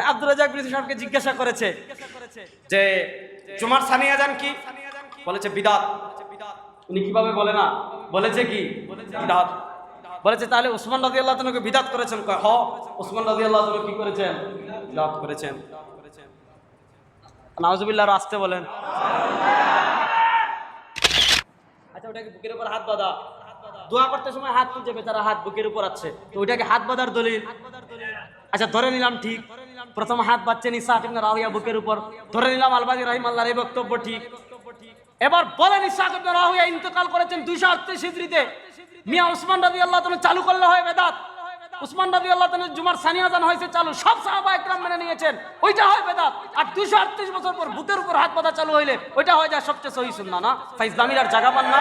আব্দুর রাজ্জাক বিন সাহেবকে জিজ্ঞাসা করেছে যে জুমার সানি আযান কি? বলেছে বিদআত। উনি কিভাবে বলে না, বলেছে কি বিদআত। বলেছে তাহলে ওসমান রাদিয়াল্লাহু তাআলাকে বিদআত করেছেন? কয় হ, ওসমান রাদিয়াল্লাহু তাআলা কি করেছেন? বিদআত করেছেন। নাউজুবিল্লাহ, আসতে বলেন। আচ্ছা, ওটাকে বুকের উপর হাত বাঁধা, দোয়া করতে সময় হাত তুলছে, বেচারা হাত বুকের উপর আছে, তো ওইটাকে হাত বাঁধার দলিল? আচ্ছা ধরে নিলাম ঠিক, প্রথম হাত বাঁধছেন ইসহাক ইবনে রাহুয়া বুকের উপর, ধরে নিলাম আলবানী রাহিমাহুল্লাহর এই বক্তব্য ঠিক। এবার বলেন ইসহাক ইবনে রাহুয়া ইন্তেকাল করেছেন 238 হিজরিতে, মিয়া ওসমান রাদিয়াল্লাহু তাআলা চালু করলে হয় বেদাত। ওসমান রাদিয়াল্লাহু তাআলা জুমার সানি আযান হয়েছে চালু, সব সাহাবা একরাম মেনে নিয়েছেন, ওইটা হয় বেদাত। আর 238 বছর পর বুকের উপর হাত বাঁধা চালু হইলে ওইটা হয়ে যায় সবচেয়ে সহি সুন্নাহ। না ফাইজলামির আর জায়গা পান না।